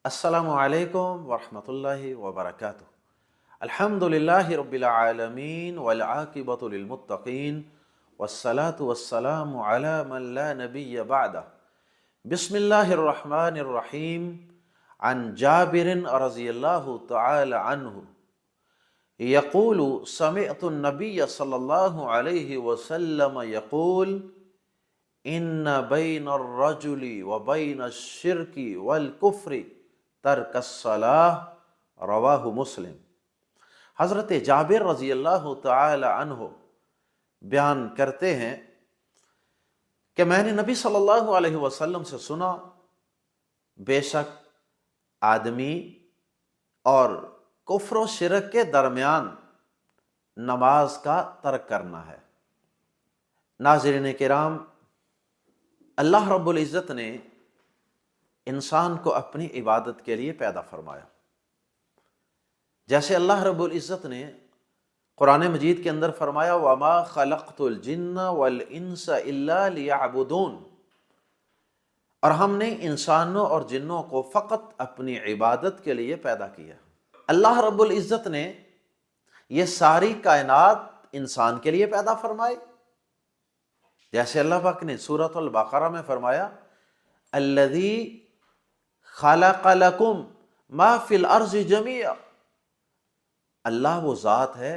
السلام علیکم ورحمۃ اللہ وبرکاتہ۔ الحمد للہ رب العالمین والعاقبۃ للمتقین والصلاة والسلام علی من لا نبی بعدہ۔ بسم اللہ الرحمن الرحیم۔ عن جابر رضی اللہ تعالی عنہ یقول سمعت النبی صلی اللہ علیہ وسلم یقول ان بین الرجل وبین الشرک والکفر ترک الصلاۃ، رواہ مسلم۔ حضرت جابر رضی اللہ تعالی عنہ بیان کرتے ہیں کہ میں نے نبی صلی اللہ علیہ وسلم سے سنا، بے شک آدمی اور کفر و شرک کے درمیان نماز کا ترک کرنا ہے۔ ناظرین کرام، اللہ رب العزت نے انسان کو اپنی عبادت کے لیے پیدا فرمایا۔ جیسے اللہ رب العزت نے قرآن مجید کے اندر فرمایا وَمَا خَلَقْتُ الْجِنَّ وَالْإِنسَ إِلَّا لِيَعْبُدُونَ، اور ہم نے انسانوں اور جنوں کو فقط اپنی عبادت کے لیے پیدا کیا۔ اللہ رب العزت نے یہ ساری کائنات انسان کے لیے پیدا فرمائی، جیسے اللہ پاک نے سورۃ البقرہ میں فرمایا الذی خلق لکم ما فی الارض جمیعا، اللہ وہ ذات ہے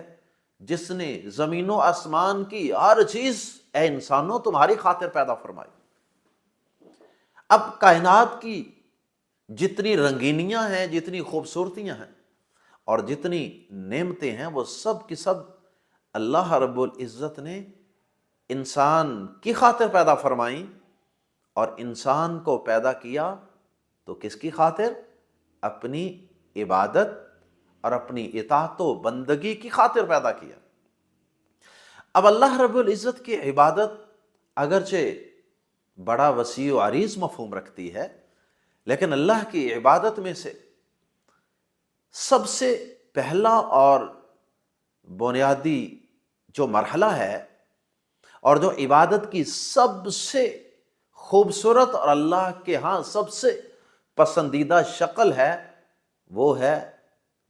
جس نے زمین و آسمان کی ہر چیز اے انسانوں تمہاری خاطر پیدا فرمائی۔ اب کائنات کی جتنی رنگینیاں ہیں، جتنی خوبصورتیاں ہیں اور جتنی نعمتیں ہیں، وہ سب کی سب اللہ رب العزت نے انسان کی خاطر پیدا فرمائیں۔ اور انسان کو پیدا کیا تو کس کی خاطر؟ اپنی عبادت اور اپنی اطاعت و بندگی کی خاطر پیدا کیا۔ اب اللہ رب العزت کی عبادت اگرچہ بڑا وسیع و عریض مفہوم رکھتی ہے، لیکن اللہ کی عبادت میں سے سب سے پہلا اور بنیادی جو مرحلہ ہے اور جو عبادت کی سب سے خوبصورت اور اللہ کے ہاں سب سے پسندیدہ شکل ہے، وہ ہے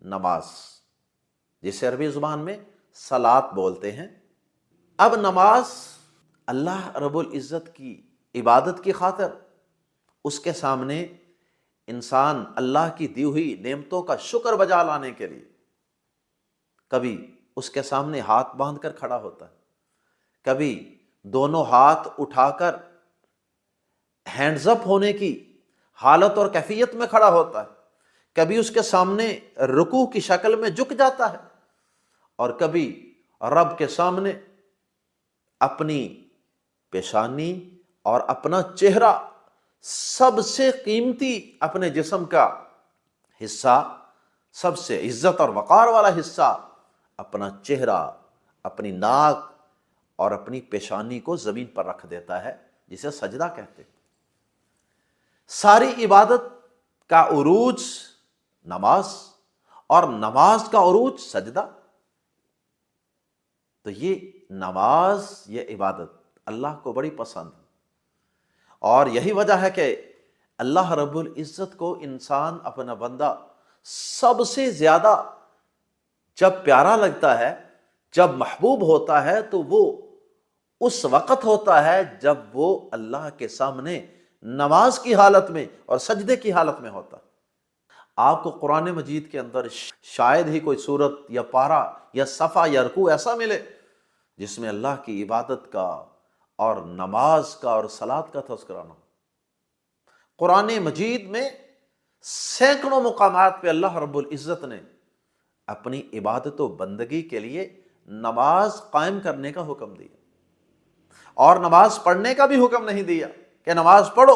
نماز، جسے عربی زبان میں صلاۃ بولتے ہیں۔ اب نماز اللہ رب العزت کی عبادت کی خاطر، اس کے سامنے انسان اللہ کی دی ہوئی نعمتوں کا شکر بجا لانے کے لیے کبھی اس کے سامنے ہاتھ باندھ کر کھڑا ہوتا ہے، کبھی دونوں ہاتھ اٹھا کر ہینڈز اپ ہونے کی حالت اور کیفیت میں کھڑا ہوتا ہے، کبھی اس کے سامنے رکوع کی شکل میں جھک جاتا ہے، اور کبھی رب کے سامنے اپنی پیشانی اور اپنا چہرہ، سب سے قیمتی اپنے جسم کا حصہ، سب سے عزت اور وقار والا حصہ، اپنا چہرہ، اپنی ناک اور اپنی پیشانی کو زمین پر رکھ دیتا ہے، جسے سجدہ کہتے ہیں۔ ساری عبادت کا عروج نماز، اور نماز کا عروج سجدہ۔ تو یہ نماز، یہ عبادت اللہ کو بڑی پسند ہے، اور یہی وجہ ہے کہ اللہ رب العزت کو انسان، اپنا بندہ سب سے زیادہ جب پیارا لگتا ہے، جب محبوب ہوتا ہے، تو وہ اس وقت ہوتا ہے جب وہ اللہ کے سامنے نماز کی حالت میں اور سجدے کی حالت میں ہوتا ہے۔ آپ کو قرآن مجید کے اندر شاید ہی کوئی سورت یا پارہ یا صفحہ یا رکوع ایسا ملے جس میں اللہ کی عبادت کا اور نماز کا اور صلاۃ کا تذکرہ نہ ہو۔ قرآن مجید میں سینکڑوں مقامات پہ اللہ رب العزت نے اپنی عبادت و بندگی کے لیے نماز قائم کرنے کا حکم دیا، اور نماز پڑھنے کا بھی حکم نہیں دیا کہ نماز پڑھو،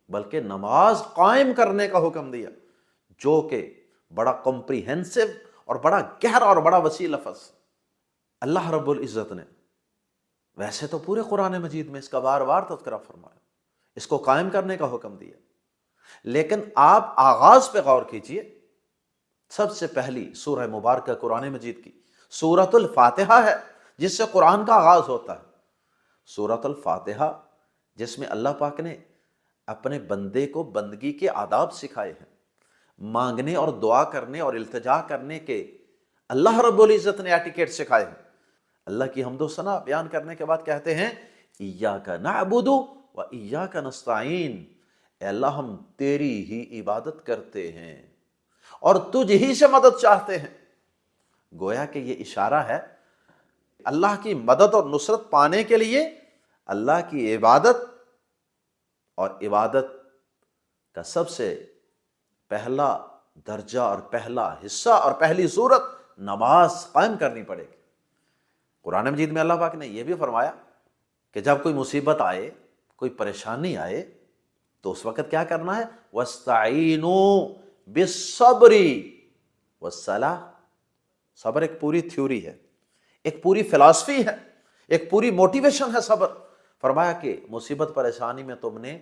بلکہ نماز قائم کرنے کا حکم دیا، جو کہ بڑا کمپریہنسو اور بڑا گہرا اور بڑا وسیع لفظ اللہ رب العزت نے۔ ویسے تو پورے قرآن مجید میں اس کا بار بار تذکرہ فرمایا، اس کو قائم کرنے کا حکم دیا، لیکن آپ آغاز پہ غور کیجئے۔ سب سے پہلی سورہ مبارکہ قرآن مجید کی سورۃ الفاتحہ ہے، جس سے قرآن کا آغاز ہوتا ہے۔ سورۃ الفاتحہ جس میں اللہ پاک نے اپنے بندے کو بندگی کے آداب سکھائے ہیں، مانگنے اور دعا کرنے اور التجا کرنے کے اللہ رب العزت نے ایٹیکیٹ سکھائے ہیں۔ اللہ کی حمد و ثنا بیان کرنے کے بعد کہتے ہیں ایاک نعبد و ایاک نستعین، اے اللہ ہم تیری ہی عبادت کرتے ہیں اور تجھ ہی سے مدد چاہتے ہیں۔ گویا کہ یہ اشارہ ہے اللہ کی مدد اور نصرت پانے کے لیے اللہ کی عبادت، اور عبادت کا سب سے پہلا درجہ اور پہلا حصہ اور پہلی صورت نماز قائم کرنی پڑے گی۔ قرآن مجید میں اللہ پاک نے یہ بھی فرمایا کہ جب کوئی مصیبت آئے، کوئی پریشانی آئے، تو اس وقت کیا کرنا ہے؟ وَاسْتَعِینُوا بِالصَّبْرِ وَالصَّلَاةِ۔ صبر ایک پوری تھیوری ہے، ایک پوری فلسفی ہے، ایک پوری موٹیویشن ہے صبر۔ فرمایا کہ مصیبت پریشانی میں تم نے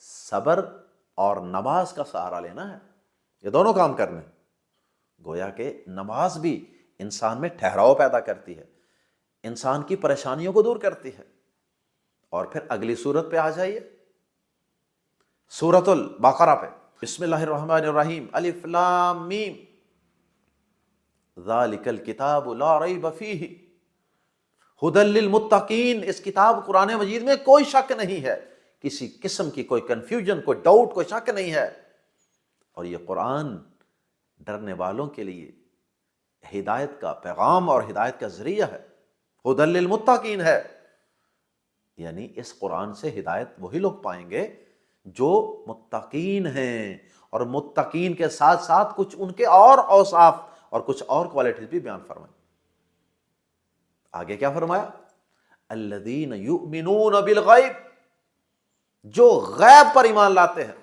صبر اور نماز کا سہارا لینا ہے، یہ دونوں کام کرنے۔ گویا کہ نماز بھی انسان میں ٹھہراؤ پیدا کرتی ہے، انسان کی پریشانیوں کو دور کرتی ہے۔ اور پھر اگلی سورت پہ آ جائیے، سورۃ البقرہ پہ۔ بسم اللہ الرحمن الرحیم، الف لام میم، ذالک الکتاب لا ریب فیہ ھدی للمتقین۔ اس کتاب قرآن مجید میں کوئی شک نہیں ہے، کسی قسم کی کوئی کنفیوژن، کوئی ڈاؤٹ، کوئی شک نہیں ہے۔ اور یہ قرآن ڈرنے والوں کے لیے ہدایت کا پیغام اور ہدایت کا ذریعہ ہے، ھدی للمتقین ہے۔ یعنی اس قرآن سے ہدایت وہی لوگ پائیں گے جو متقین ہیں، اور متقین کے ساتھ ساتھ کچھ ان کے اور اوصاف اور کچھ اور کوالٹیز بھی بیان فرمائیں۔ آگے کیا فرمایا؟ الذین یؤمنون بالغیب، جو غیب پر ایمان لاتے ہیں،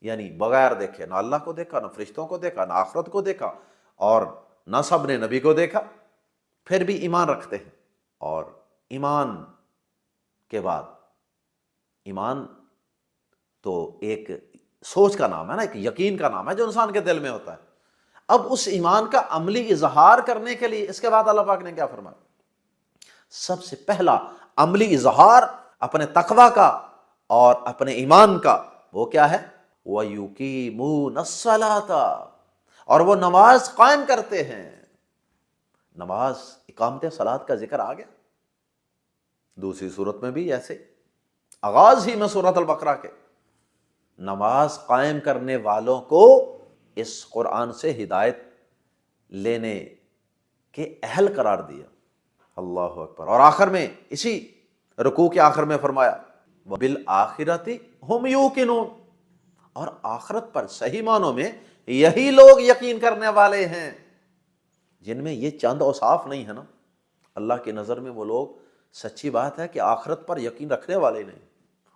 یعنی بغیر دیکھے، نہ اللہ کو دیکھا، نہ فرشتوں کو دیکھا، نہ آخرت کو دیکھا، اور نہ سب نے نبی کو دیکھا، پھر بھی ایمان رکھتے ہیں۔ اور ایمان کے بعد، ایمان تو ایک سوچ کا نام ہے نا، ایک یقین کا نام ہے جو انسان کے دل میں ہوتا ہے۔ اب اس ایمان کا عملی اظہار کرنے کے لیے اس کے بعد اللہ پاک نے کیا فرمایا؟ سب سے پہلا عملی اظہار اپنے تقویٰ کا اور اپنے ایمان کا وہ کیا ہے؟ وَيُقِيمُونَ الصَّلَاةَ، اور وہ نماز قائم کرتے ہیں۔ نماز، اقامت صلاۃ کا ذکر آ گیا دوسری صورت میں بھی، ایسے آغاز ہی میں سورۃ البقرہ کے نماز قائم کرنے والوں کو اس قرآن سے ہدایت لینے کے اہل قرار دیا۔ اللہ اکبر۔ اور آخر میں، اسی رکوع کے آخر میں فرمایا وَبِالْآخِرَةِ هُمْ يُوقِنُونَ، اور آخرت پر صحیح معنوں میں یہی لوگ یقین کرنے والے ہیں جن میں یہ چند اوصاف نہیں ہے نا۔ اللہ کی نظر میں وہ لوگ، سچی بات ہے کہ آخرت پر یقین رکھنے والے نہیں،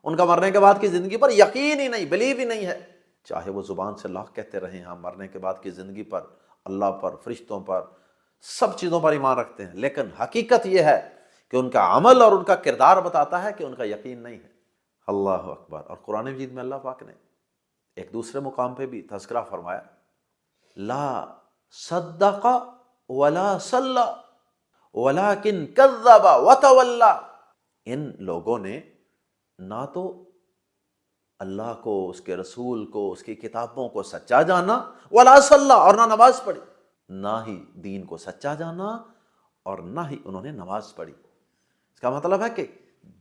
ان کا مرنے کے بعد کی زندگی پر یقین ہی نہیں، بلیو ہی نہیں ہے۔ چاہے وہ زبان سے لاکھ کہتے رہیں ہم مرنے کے بعد کی زندگی پر، اللہ پر، فرشتوں پر، سب چیزوں پر ایمان رکھتے ہیں، لیکن حقیقت یہ ہے کہ ان کا عمل اور ان کا کردار بتاتا ہے کہ ان کا یقین نہیں ہے۔ اللہ اکبر۔ اور قرآن مجید میں اللہ پاک نے ایک دوسرے مقام پہ بھی تذکرہ فرمایا، لا صدق ولا صلی ولکن کذب وتولی۔ ان لوگوں نے نہ تو اللہ کو، اس کے رسول کو، اس کی کتابوں کو سچا جانا، ولا صلی، اور نہ نماز پڑھی، نہ ہی دین کو سچا جانا اور نہ ہی انہوں نے نماز پڑھی۔ اس کا مطلب ہے کہ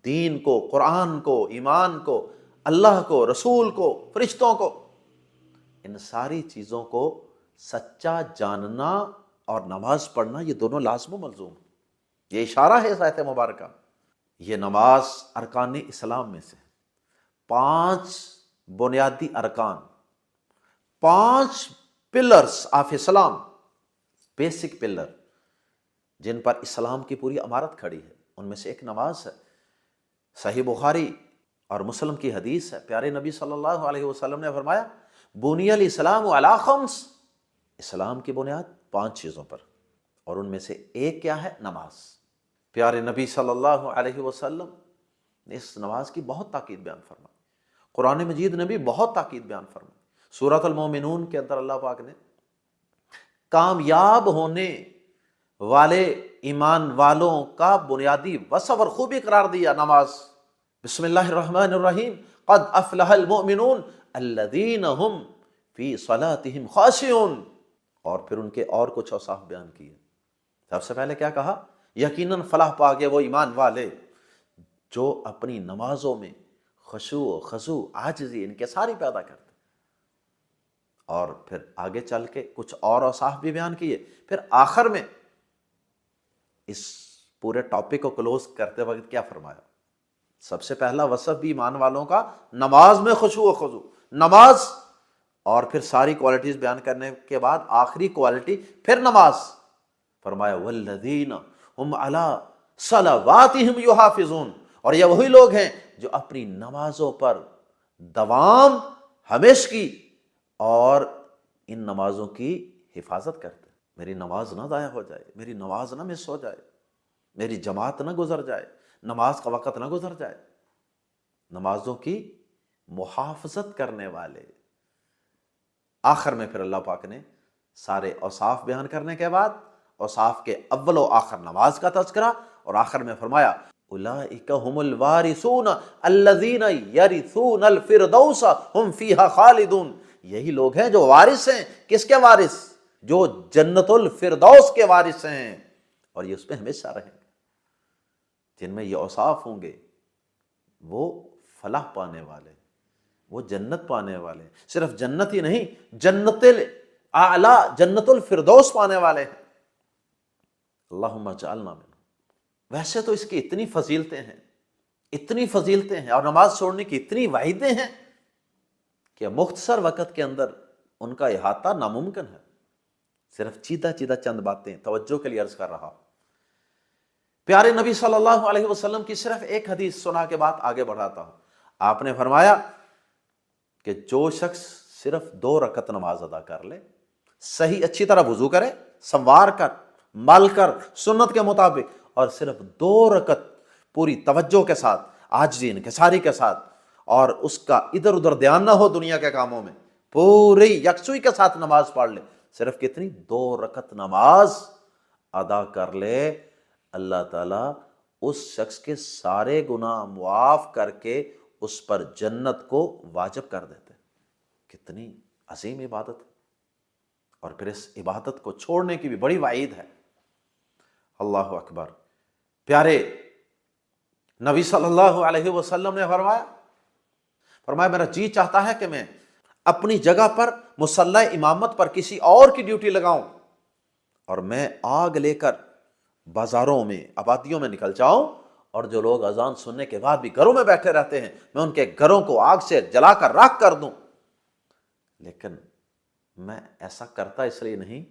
دین کو، قرآن کو، ایمان کو، اللہ کو، رسول کو، فرشتوں کو، ان ساری چیزوں کو سچا جاننا اور نماز پڑھنا، یہ دونوں لازم و ملزوم۔ یہ اشارہ ہے اس آیت مبارکہ۔ یہ نماز ارکان اسلام میں سے 5 بنیادی ارکان، 5 pillars of Islam, basic pillar جن پر اسلام کی پوری عمارت کھڑی ہے، ان میں سے ایک نماز ہے۔ صحیح بخاری اور مسلم کی حدیث ہے، پیارے نبی صلی اللہ علیہ وسلم نے فرمایا بنی الاسلام علی 5، اسلام کی بنیاد 5 چیزوں پر، اور ان میں سے ایک کیا ہے؟ نماز۔ پیارے نبی صلی اللہ علیہ وسلم نے اس نماز کی بہت تاکید بیان فرمائی، قرآن مجید نے بھی بہت تاکید بیان فرمائی۔ سورۃ المومنون کے اندر اللہ پاک نے کامیاب ہونے والے ایمان والوں کا بنیادی وصف اور خوبی قرار دیا نماز۔ بسم اللہ الرحمن الرحیم، قد افلح المؤمنون الذین هم فی صلاتہم خاشعون، اور پھر ان کے اور کچھ اوصاف بیان کیے۔ سب سے پہلے کیا کہا؟ یقیناً فلاح پا گئے وہ ایمان والے جو اپنی نمازوں میں خشوع و خضوع، عاجزی انکساری پیدا کرتے۔ اور پھر آگے چل کے کچھ اور اوصاف بھی بیان کیے۔ پھر آخر میں اس پورے ٹاپک کو کلوز کرتے وقت کیا فرمایا؟ سب سے پہلا وصف بھی ایمان والوں کا نماز میں خشوع و خضوع، نماز، اور پھر ساری کوالٹیز بیان کرنے کے بعد آخری کوالٹی پھر نماز، فرمایا والذین ہم علی صلواتہم یحافظون، اور یہ وہی لوگ ہیں جو اپنی نمازوں پر دوام ہمیشگی اور ان نمازوں کی حفاظت کرتے۔ میری نماز نہ ضائع ہو جائے، میری نماز نہ مس ہو جائے، میری جماعت نہ گزر جائے، نماز کا وقت نہ گزر جائے۔ نمازوں کی محافظت کرنے والے۔ آخر میں پھر اللہ پاک نے سارے اوصاف بیان کرنے کے بعد اوصاف کے اول و آخر نماز کا تذکرہ، اور آخر میں فرمایا اولئک هم الوارثون الذین یرثون الفردوس هم فیہا خالدون، یہی لوگ ہیں جو وارث ہیں۔ کس کے وارث؟ جو جنت الفردوس کے وارث ہیں، اور یہ اس پہ ہمیشہ رہیں گے۔ جن میں یہ اوصاف ہوں گے وہ فلاح پانے والے، وہ جنت پانے والے، صرف جنت ہی نہیں، جنت اعلیٰ، جنت الفردوس پانے والے ہیں۔ اللہم اجعلنا منہم۔ ویسے تو اس کی اتنی فضیلتیں ہیں، اتنی فضیلتیں ہیں، اور نماز چھوڑنے کی اتنی وعیدیں ہیں کہ مختصر وقت کے اندر ان کا احاطہ ناممکن ہے۔ صرف چیدہ چند باتیں توجہ کے لیے عرض کر رہا ہوں۔ پیارے نبی صلی اللہ علیہ وسلم کی صرف ایک حدیث سنا کے بعد آگے بڑھاتا ہوں۔ آپ نے فرمایا کہ جو شخص صرف 2 رکعت نماز ادا کر لے، صحیح اچھی طرح وضو کرے، سنوار کر، مل کر، سنت کے مطابق، اور صرف 2 رکعت پوری توجہ کے ساتھ، عاجزی انکساری کے ساتھ، اور اس کا ادھر ادھر دھیان نہ ہو دنیا کے کاموں میں، پوری یکسوئی کے ساتھ نماز پڑھ لے، صرف کتنی 2 رکعت نماز ادا کر لے، اللہ تعالیٰ اس شخص کے سارے گناہ معاف کر کے اس پر جنت کو واجب کر دیتے۔ کتنی عظیم عبادت ہے، اور پھر اس عبادت کو چھوڑنے کی بھی بڑی وعید ہے۔ اللہ اکبر۔ پیارے نبی صلی اللہ علیہ وسلم نے فرمایا میرا جی چاہتا ہے کہ میں اپنی جگہ پر مصلی امامت پر کسی اور کی ڈیوٹی لگاؤں، اور میں آگ لے کر بازاروں میں، آبادیوں میں نکل جاؤں، اور جو لوگ اذان سننے کے بعد بھی گھروں میں بیٹھے رہتے ہیں میں ان کے گھروں کو آگ سے جلا کر راکھ کر دوں۔ لیکن میں ایسا کرتا اس لیے نہیں،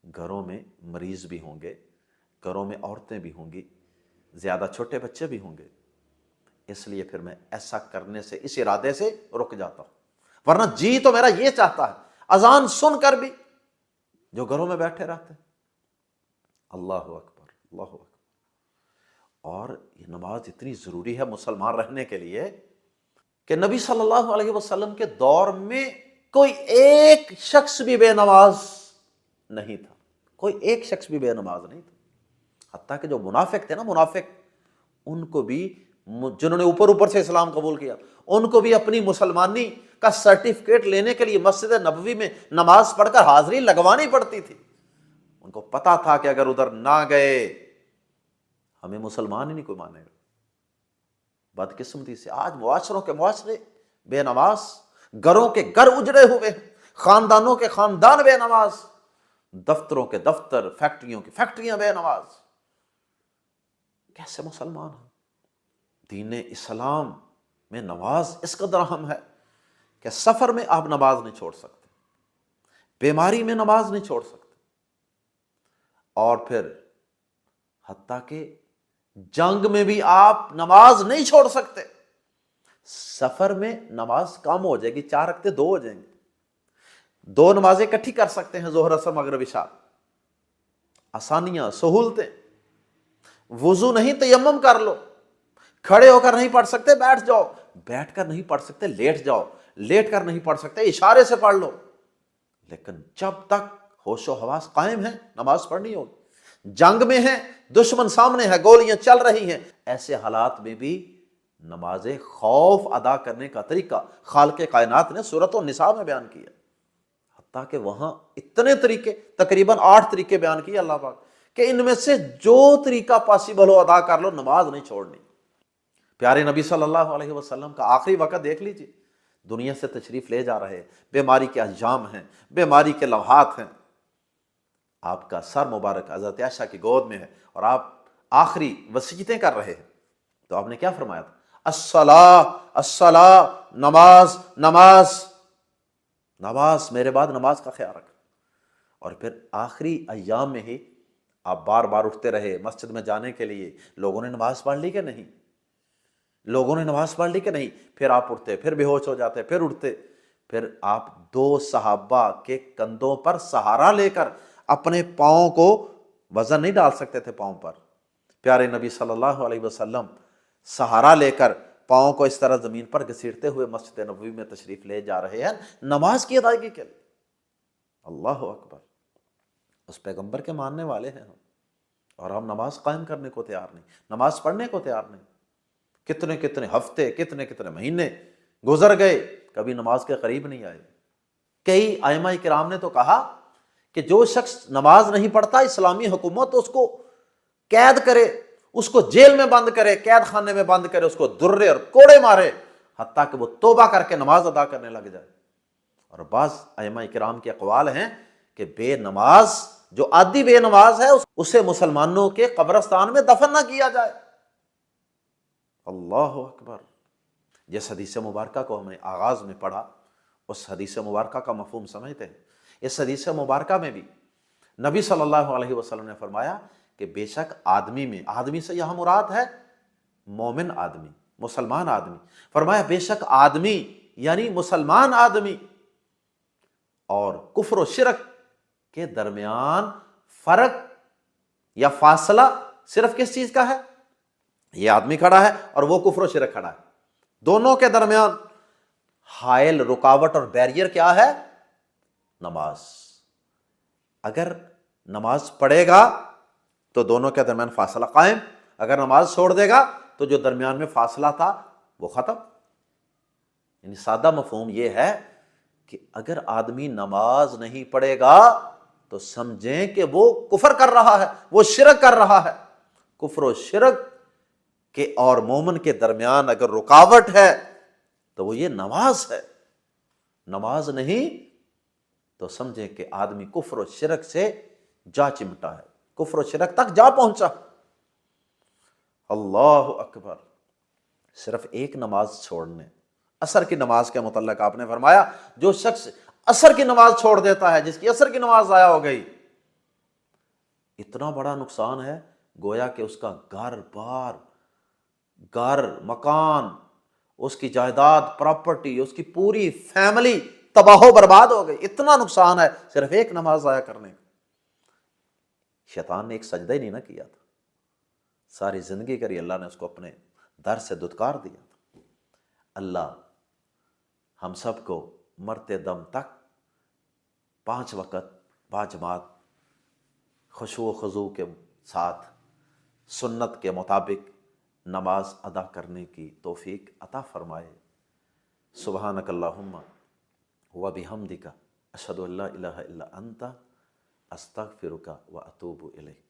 گھروں میں مریض بھی ہوں گے، گھروں میں عورتیں بھی ہوں گی، زیادہ چھوٹے بچے بھی ہوں گے، اس لیے پھر میں ایسا کرنے سے، اس ارادے سے رک جاتا ہوں۔ ورنہ جی تو میرا یہ چاہتا ہے، اذان سن کر بھی جو گھروں میں بیٹھے رہتے ہیں۔ اللہ اکبر، اللہ اکبر۔ اور یہ نماز اتنی ضروری ہے مسلمان رہنے کے لیے کہ نبی صلی اللہ علیہ وسلم کے دور میں کوئی ایک شخص بھی بے نماز نہیں تھا، کوئی ایک شخص بھی بے نماز نہیں تھا۔ حتیٰ کہ جو منافق تھے نا، منافق، ان کو بھی، جنہوں نے اوپر سے اسلام قبول کیا، ان کو بھی اپنی مسلمانی کا سرٹیفکیٹ لینے کے لیے مسجد نبوی میں نماز پڑھ کر حاضری لگوانی پڑتی تھی۔ ان کو پتا تھا کہ اگر ادھر نہ گئے ہمیں مسلمان ہی نہیں کوئی مانے گا۔ بدقسمتی سے آج معاشروں کے معاشرے بے نماز، گھروں کے گھر اجڑے ہوئے، خاندانوں کے خاندان بے نماز، دفتروں کے دفتر، فیکٹریوں کی فیکٹریاں بے نماز۔ کیسے مسلمان ہیں؟ دین اسلام میں نماز اس قدر اہم ہے کہ سفر میں آپ نماز نہیں چھوڑ سکتے، بیماری میں نماز نہیں چھوڑ سکتے، اور پھر حتیٰ کہ جنگ میں بھی آپ نماز نہیں چھوڑ سکتے۔ سفر میں نماز کم ہو جائے گی، 4 رکعتیں 2 ہو جائیں گے، 2 نمازیں اکٹھی کر سکتے ہیں، ظہر اثر مغرب عشاء، آسانیاں، سہولتیں۔ وضو نہیں تیمم کر لو، کھڑے ہو کر نہیں پڑھ سکتے بیٹھ جاؤ، بیٹھ کر نہیں پڑھ سکتے لیٹ جاؤ، لیٹ کر نہیں پڑھ سکتے اشارے سے پڑھ لو۔ لیکن جب تک ہوش و حواس قائم ہیں نماز پڑھنی ہوگی۔ جنگ میں ہیں، دشمن سامنے ہے، گولیاں چل رہی ہیں، ایسے حالات میں بھی نماز خوف ادا کرنے کا طریقہ خالق کائنات نے سورۃ النساء میں بیان کیا۔ حتیٰ کہ وہاں اتنے طریقے، تقریباً 8 طریقے بیان کیے اللہ پاک کہ ان میں سے جو طریقہ پاسبل ہو ادا کر لو، نماز نہیں چھوڑنی۔ پیارے نبی صلی اللہ علیہ وسلم کا آخری وقت دیکھ لیجیے، دنیا سے تشریف لے جا رہے، بیماری کے ایام ہیں، بیماری کے لمحات ہیں، آپ کا سر مبارک حضرت عائشہ کی گود میں ہے اور آپ آخری وصیتیں کر رہے ہیں، تو آپ نے کیا فرمایا تھا؟ الصلاۃ الصلاۃ، نماز نماز نماز، میرے بعد نماز کا خیال رکھ۔ اور پھر آخری ایام میں ہی آپ بار بار اٹھتے رہے مسجد میں جانے کے لیے، لوگوں نے نماز پڑھ لی کہ نہیں؟ لوگوں نے نماز پڑھ لی کہ نہیں؟ پھر آپ اٹھتے، پھر بے ہوش ہو جاتے، پھر اٹھتے، پھر آپ 2 صحابہ کے کندھوں پر سہارا لے کر اپنے پاؤں کو، وزن نہیں ڈال سکتے تھے پاؤں پر، پیارے نبی صلی اللہ علیہ وسلم سہارا لے کر پاؤں کو اس طرح زمین پر گھسیٹتے ہوئے مسجد نبوی میں تشریف لے جا رہے ہیں نماز کی ادائیگی کے لیے۔ اللہ اکبر، اس پیغمبر کے ماننے والے ہیں ہم، اور ہم نماز قائم کرنے کو تیار نہیں، نماز پڑھنے کو تیار نہیں۔ کتنے کتنے ہفتے، کتنے کتنے مہینے گزر گئے، کبھی نماز کے قریب نہیں آئے۔ کئی ائمہ کرام نے تو کہا کہ جو شخص نماز نہیں پڑھتا، اسلامی حکومت اس کو قید کرے، اس کو جیل میں بند کرے، قید خانے میں بند کرے، اس کو درے اور کوڑے مارے، حتیٰ کہ وہ توبہ کر کے نماز ادا کرنے لگ جائے۔ اور بعض ائمہ کرام کے اقوال ہیں کہ بے نماز، جو عادی بے نماز ہے، اسے مسلمانوں کے قبرستان میں دفن نہ کیا جائے۔ اللہ اکبر۔ جس حدیث مبارکہ کو ہمیں آغاز میں پڑھا، اس حدیث مبارکہ کا مفہوم سمجھتے ہیں۔ اس حدیث مبارکہ میں بھی نبی صلی اللہ علیہ وسلم نے فرمایا کہ بے شک آدمی میں، آدمی سے یہاں مراد ہے مومن آدمی، مسلمان آدمی، فرمایا بے شک آدمی یعنی مسلمان آدمی اور کفر و شرک کے درمیان فرق یا فاصلہ صرف کس چیز کا ہے؟ یہ آدمی کھڑا ہے اور وہ کفر و شرک کھڑا ہے، دونوں کے درمیان حائل، رکاوٹ اور بیریئر کیا ہے؟ نماز۔ اگر نماز پڑھے گا تو دونوں کے درمیان فاصلہ قائم، اگر نماز چھوڑ دے گا تو جو درمیان میں فاصلہ تھا وہ ختم۔ یعنی سادہ مفہوم یہ ہے کہ اگر آدمی نماز نہیں پڑھے گا تو سمجھیں کہ وہ کفر کر رہا ہے، وہ شرک کر رہا ہے۔ کفر و شرک کے اور مومن کے درمیان اگر رکاوٹ ہے تو وہ یہ نماز ہے۔ نماز نہیں تو سمجھیں کہ آدمی کفر و شرک سے جا چمٹا ہے، کفر و شرک تک جا پہنچا۔ اللہ اکبر۔ صرف ایک نماز چھوڑنے، عصر کی نماز کے متعلق آپ نے فرمایا جو شخص عصر کی نماز چھوڑ دیتا ہے، جس کی عصر کی نماز ضائع ہو گئی، اتنا بڑا نقصان ہے گویا کہ اس کا گھر بار، گھر مکان، اس کی جائیداد، پراپرٹی، اس کی پوری فیملی تباہ و برباد ہو گئی۔ اتنا نقصان ہے صرف ایک نماز ضائع کرنے کا۔ شیطان نے ایک سجدہ ہی نہیں نہ کیا تھا، ساری زندگی کری، اللہ نے اس کو اپنے در سے دھتکار دیا تھا۔ اللہ ہم سب کو مرتے دم تک 5 وقت باجماعت خشوع و خضوع کے ساتھ سنت کے مطابق نماز ادا کرنے کی توفیق عطا فرمائے۔ سبحانک اللہم و بحمدک، اشہد ان لا الہ الا انت، استغفرک و اتوب الیک۔